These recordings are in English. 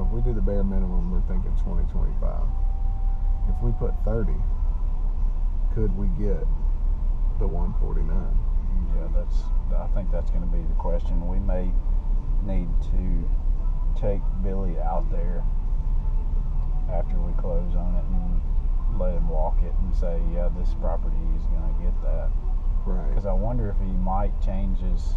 if we do the bare minimum, we're thinking 2025. If we put 30, could we get the 149? Yeah, I think that's going to be the question. We may need to take Billy out there after we close on it and let him walk it and say, yeah, this property is going to get that. Right. Because I wonder if he might change his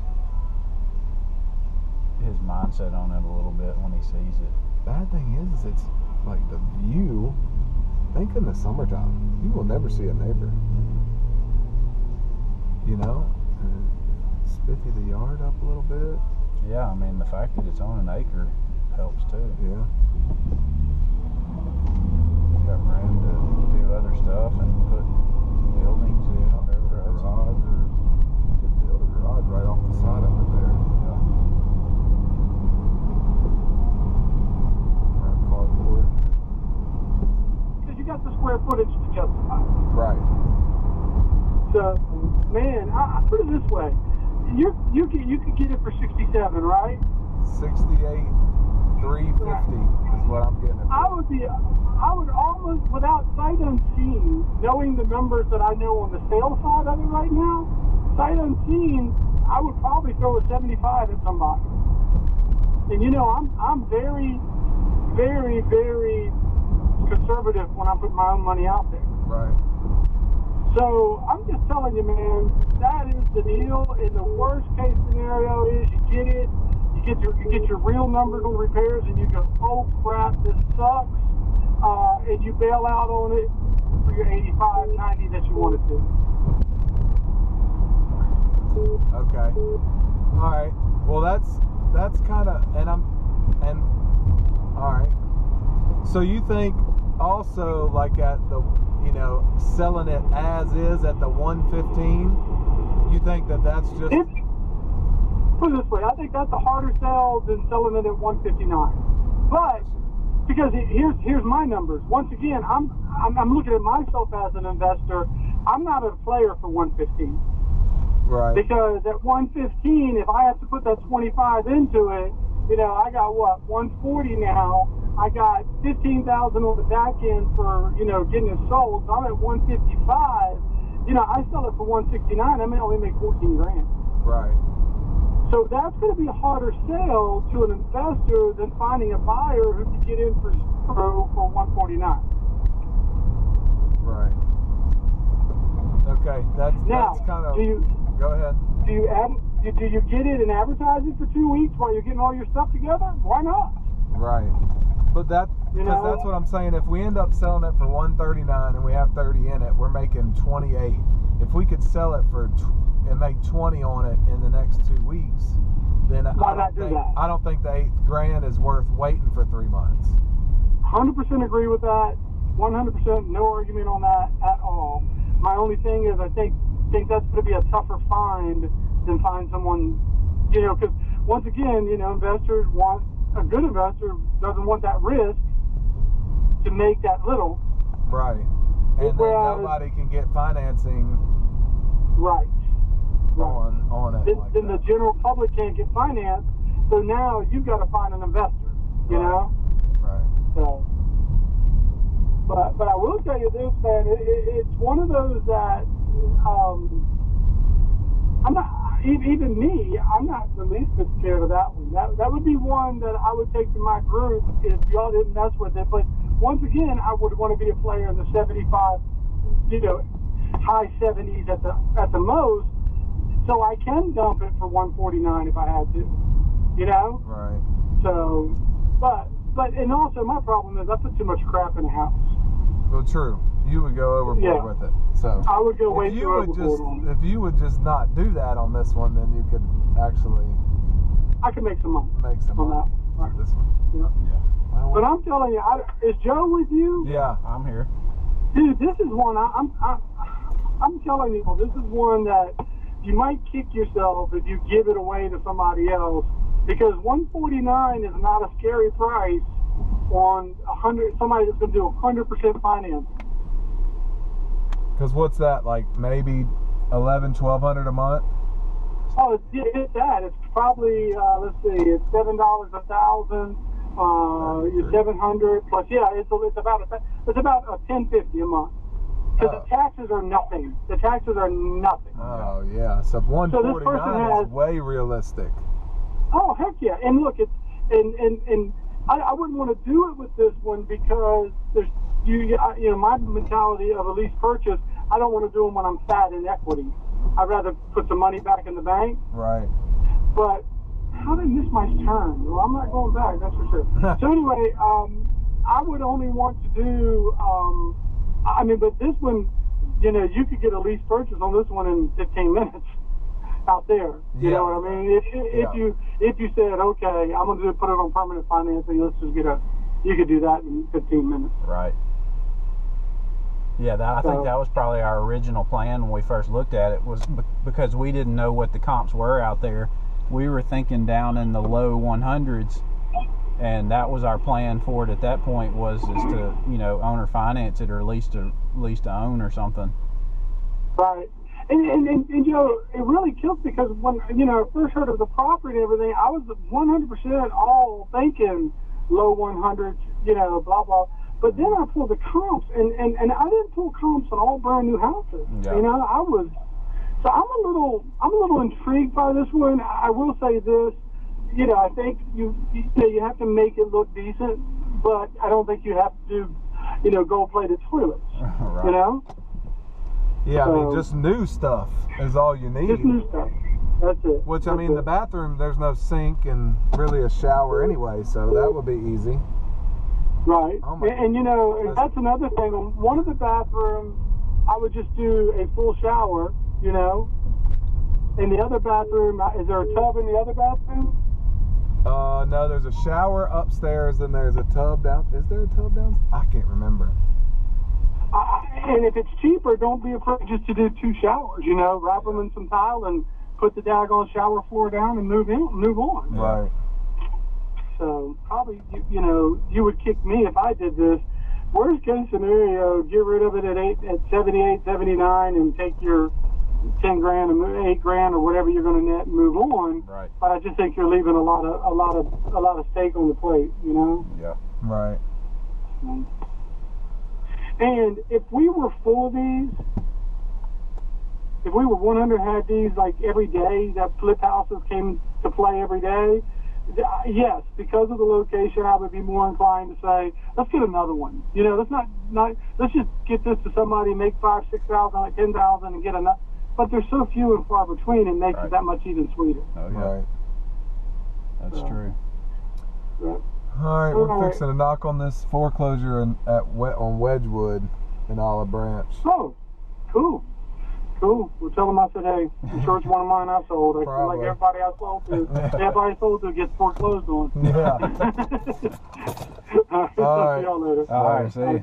mindset on it a little bit when he sees it. Bad thing is it's like the view. Think in the summertime, you will never see a neighbor. You know, spiffy the yard up a little bit. Yeah, I mean, the fact that it's on an acre helps too. Yeah. You got room to do other stuff and put buildings in. Garage, or you could build a garage right off the side of it there. Yeah. Cardboard. Because you got the square footage to justify. Right. So, man, I put it this way: you could get it for 67, right? 68, 350 is what I'm getting it for. I would almost, without sight unseen, knowing the numbers that I know on the sales side of it right now, sight unseen, I would probably throw a 75 at somebody. And you know, I'm very, very, very conservative when I put my own money out there. Right. So I'm just telling you, man, that is the deal. And the worst case scenario is you get it, you get your real numbers on repairs, and you go, oh crap, this sucks, and you bail out on it for your 85, 90 that you wanted to. Okay. All right. Well, that's kind of, and all right. So you think also like at the, you know, selling it as is at the 115, you think that that's just... Put it this way, I think that's a harder sell than selling it at 159. But, because here's my numbers. Once again, I'm looking at myself as an investor. I'm not a player for 115. Right. Because at 115, if I have to put that 25 into it, you know, I got what, 140 now. I got 15,000 on the back end for, you know, getting it sold. So I'm at 155. You know, I sell it for 169. I may only make 14 grand. Right. So that's going to be a harder sale to an investor than finding a buyer who can get in for 149. Right. Okay. That's kind of. Go ahead. Do you get it and advertise it for 2 weeks while you're getting all your stuff together? Why not? Right. But that's what I'm saying. If we end up selling it for 139 and we have 30 in it, we're making 28. If we could sell it for and make 20 on it in the next 2 weeks, then I don't think the $8,000 is worth waiting for 3 months. 100% agree with that. 100% no argument on that at all. My only thing is I think that's going to be a tougher find than find someone, you know, because once again, you know, investors want, a good investor doesn't want that risk to make that little. Right. And then nobody can get financing. Right. On it. Then the general public can't get financed, so now you've got to find an investor, you know? Right. So, but I will tell you this, man, it's one of those that I'm not, even me, I'm not the least bit scared of that one. That would be one that I would take to my group if y'all didn't mess with it. But once again, I would want to be a player in the 75, you know, high 70s at the most, so I can dump it for 149 if I had to, you know? Right. So, but and also my problem is I put too much crap in the house. Well, true. You would go overboard with it. So I would go way too overboard on it. If you would just not do that on this one, then you could actually... I could make some money. Make some money. On that. Right. This one. Yeah. Well, but I'm telling you, is Joe with you? Yeah, I'm here. Dude, this is one, I'm telling you, this is one that you might kick yourself if you give it away to somebody else, because 149 is not a scary price on somebody that's going to do 100% finance. Because what's that, like maybe $1,100-1,200 a month? Oh, it's that. It's probably, let's see, it's $7 a thousand. Your 700 plus, yeah, it's about a $10.50 a month. Because the taxes are nothing. The taxes are nothing. Oh yeah, so 149 is way realistic. Oh heck yeah! And look, it's and I wouldn't want to do it with this one because there's my mentality of a lease purchase. I don't want to do them when I'm fat in equity. I'd rather put some money back in the bank. Right. But how did I miss my turn? Well, I'm not going back, that's for sure. So anyway, I would only want to do, but this one, you could get a lease purchase on this one in 15 minutes out there. You know what I mean? If you said, okay, I'm going to put it on permanent financing, let's just you could do that in 15 minutes. Right. Yeah, I think that was probably our original plan when we first looked at it, was because we didn't know what the comps were out there. We were thinking down in the low 100s, and that was our plan for it at that point, is to owner finance it or lease to own or something. Right. And it really kills because when I first heard of the property and everything, I was 100% all thinking low 100s, blah blah. But then I pulled the comps, and I didn't pull comps on all brand new houses. Yeah. So I'm a little intrigued by this one. I will say this, I think you have to make it look decent, but I don't think you have to do, gold-plated toilets. Right. Yeah, so, just new stuff is all you need. Just new stuff. That's it. Which, the bathroom, there's no sink and really a shower anyway, so that would be easy. Right. Oh and that's another thing. On one of the bathrooms, I would just do a full shower, In the other bathroom, is there a tub in the other bathroom? No, there's a shower upstairs and there's a tub down. Is there a tub down? I can't remember. And if it's cheaper, don't be afraid just to do 2 showers, wrap them in some tile and put the daggone shower floor down and move on. Right. So probably, you would kick me if I did this. Worst case scenario, get rid of it at 78, 79 and take your 10 grand and $8 grand or whatever you're going to net and move on. Right. But I just think you're leaving a lot of steak on the plate, Yeah. Right. And if we were full of these, if we were 100 had these like every day, that flip houses came to play every day, yes, because of the location, I would be more inclined to say, let's get another one. Let's let's just get this to somebody, make 5,000, 6,000, like 10,000, and get another. But they're so few and far between, it makes it that much even sweeter. Oh yeah, right. That's true. Yeah. All right, we're fixing to knock on this foreclosure on Wedgewood in Olive Branch. Oh, cool. We'll tell them I said, hey, I'm sure it's one of mine I sold. Like everybody I sold to. Everybody I sold to gets foreclosed on. Yeah. All right. See y'all later. All right, see you.